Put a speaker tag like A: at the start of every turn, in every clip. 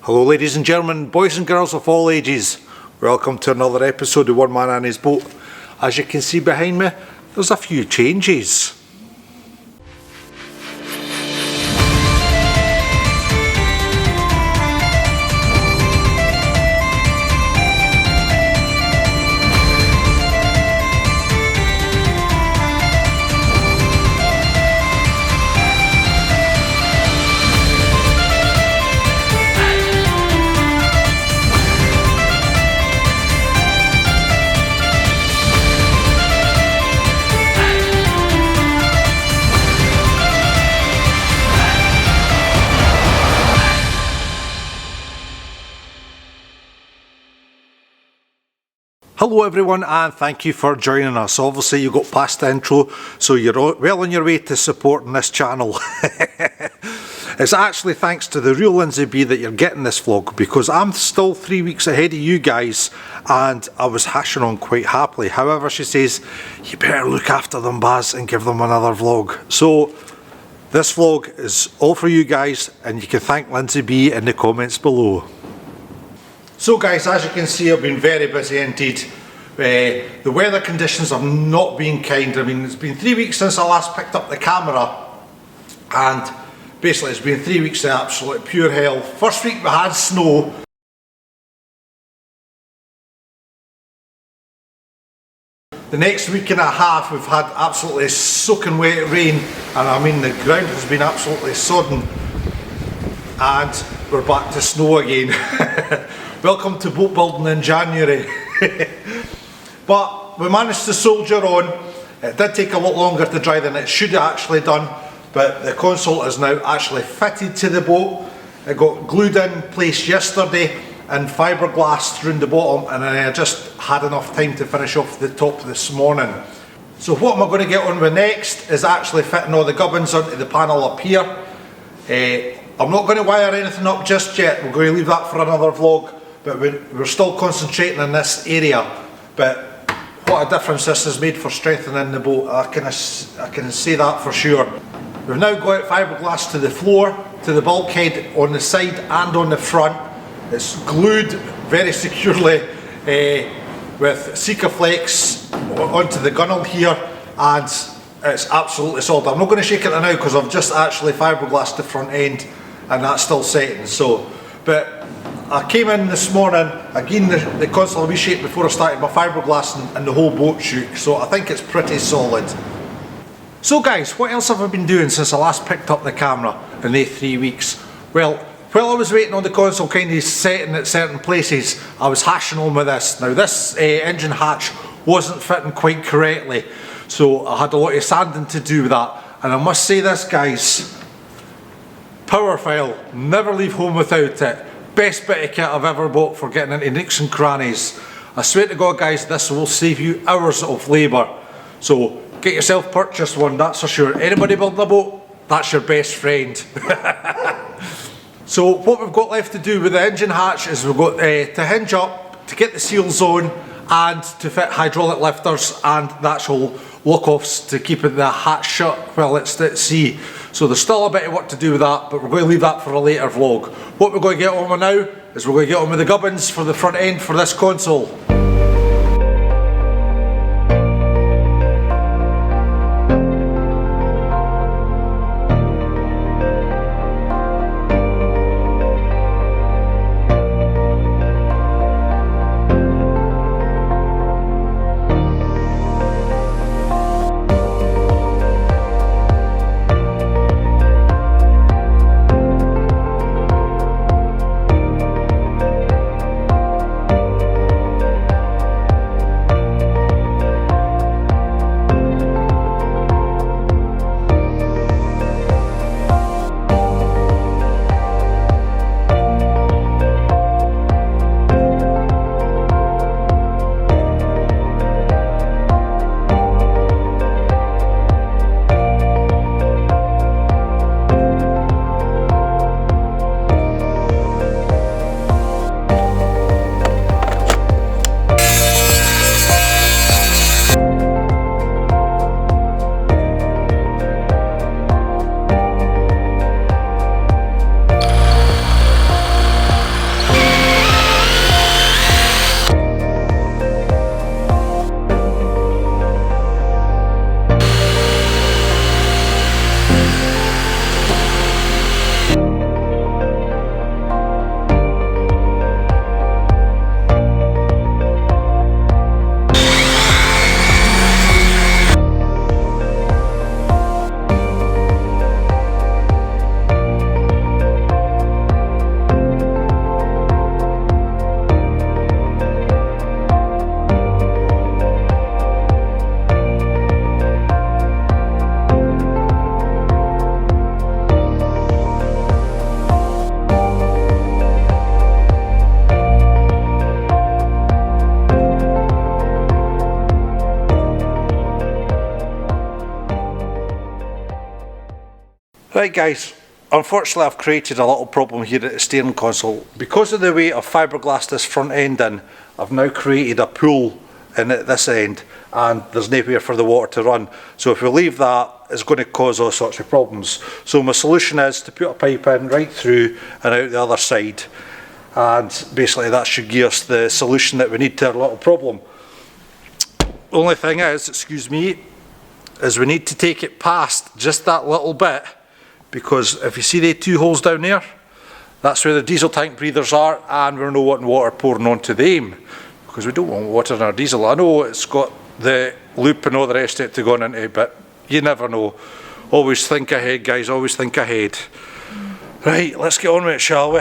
A: Hello ladies and gentlemen, boys and girls of all ages. Welcome to another episode of One Man and His Boat. As you can see behind me, there's a few changes. Hello everyone and thank you for joining us. Obviously you got past the intro, so you're well on your way to supporting this channel. It's actually thanks to the real Lindsay B that you're getting this vlog, because I'm still 3 weeks ahead of you guys and I was hashing on quite happily. However, she says, you better look after them, Baz, and give them another vlog. So this vlog is all for you guys and you can thank Lindsay B in the comments below. So guys, as you can see, I've been very busy indeed. The weather conditions have not been kind. I mean, it's been 3 weeks since I last picked up the camera and basically it's been 3 weeks of absolute pure hell. First week we had snow. The next week and a half we've had absolutely soaking wet rain, and I mean the ground has been absolutely sodden, and we're back to snow again. Welcome to boat building in January. But we managed to soldier on. It did take a lot longer to dry than it should have actually done, but the console is now actually fitted to the boat. It got glued in place yesterday and fiberglass through the bottom, and I just had enough time to finish off the top this morning. So what am I going to get on with next is actually fitting all the gubbins onto the panel up here. I'm not going to wire anything up just yet. We're going to leave that for another vlog, but we're still concentrating in this area. But what a difference this has made for strengthening the boat, I can say that for sure. We've now got fiberglass to the floor, to the bulkhead on the side and on the front. It's glued very securely with Sikaflex onto the gunnel here, and it's absolutely solid. I'm not going to shake it now because I've just actually fiberglassed the front end and that's still setting. So, but I came in this morning, again the console a wee shake before I started my fiberglass, and the whole boat shook, so I think it's pretty solid. So guys, what else have I been doing since I last picked up the camera in the 3 weeks? Well, while I was waiting on the console kind of setting at certain places, I was hashing on with this. Now this engine hatch wasn't fitting quite correctly, so I had a lot of sanding to do with that. And I must say this guys, power file, never leave home without it. Best bit of kit I've ever bought for getting into nooks and crannies. I swear to God guys, this will save you hours of labour. So get yourself purchased one, that's for sure. Anybody building a boat, that's your best friend. So what we've got left to do with the engine hatch is we've got to hinge up, to get the seals on, and to fit hydraulic lifters and the actual lock-offs to keep the hatch shut while it's at sea. So there's still a bit of work to do with that, but we're going to leave that for a later vlog. What we're going to get on with now is we're going to get on with the gubbins for the front end for this console. Right guys, unfortunately I've created a little problem here at the steering console. Because of the way I've fiberglassed this front end in, I've now created a pool in at this end and there's nowhere for the water to run. So if we leave that, it's going to cause all sorts of problems. So my solution is to put a pipe in right through and out the other side. And basically that should give us the solution that we need to our little problem. The only thing is, excuse me, is we need to take it past just that little bit, because if you see the two holes down there, that's where the diesel tank breathers are, and we're not wanting water pouring onto them, because we don't want water in our diesel. I know it's got the loop and all the rest of it to go into it, but you never know. Always think ahead, guys, always think ahead. Right, let's get on with it, shall we?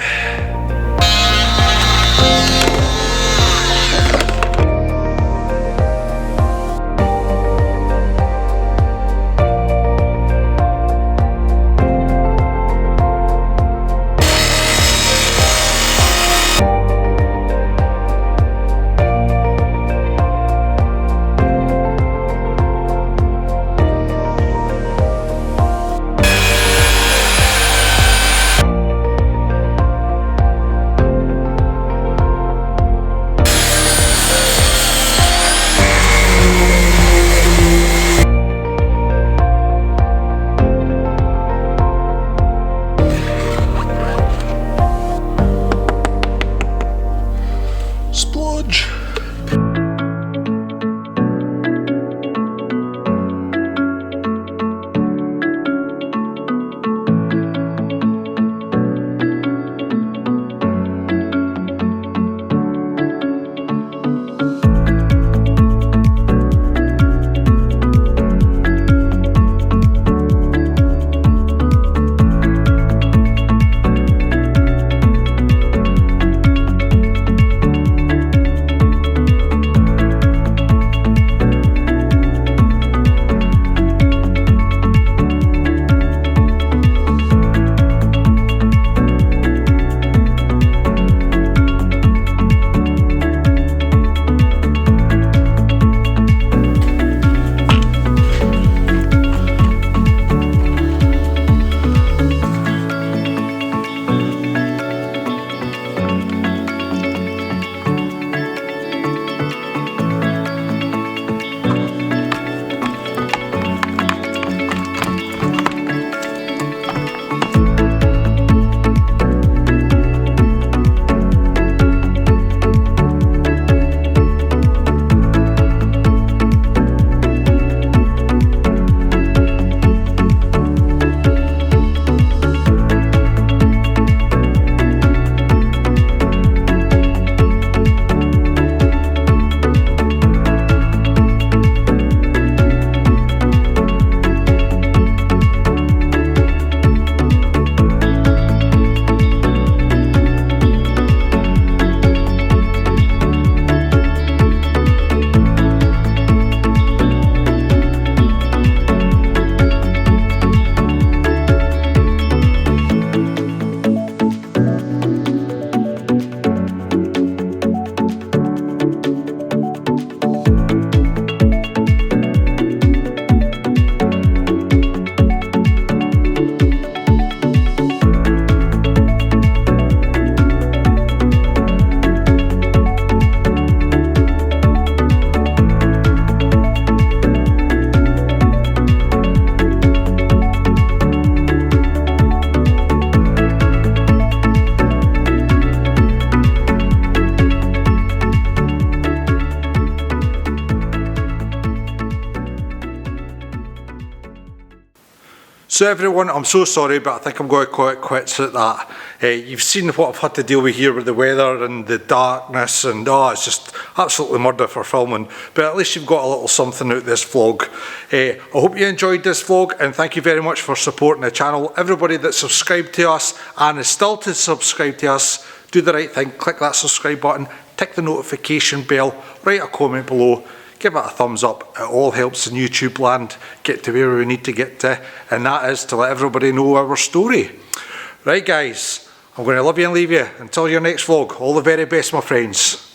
A: Splodge. So everyone, I'm so sorry, but I think I'm going to call it quits at that. You've seen what I've had to deal with here with the weather and the darkness, and it's just absolutely murder for filming. But at least you've got a little something out of this vlog. I hope you enjoyed this vlog, and thank you very much for supporting the channel. Everybody that's subscribed to us and is still to subscribe to us, do the right thing, click that subscribe button, tick the notification bell, write a comment below. Give it a thumbs up, it all helps in YouTube land get to where we need to get to, and that is to let everybody know our story. Right guys, I'm going to love you and leave you until your next vlog. All the very best, my friends.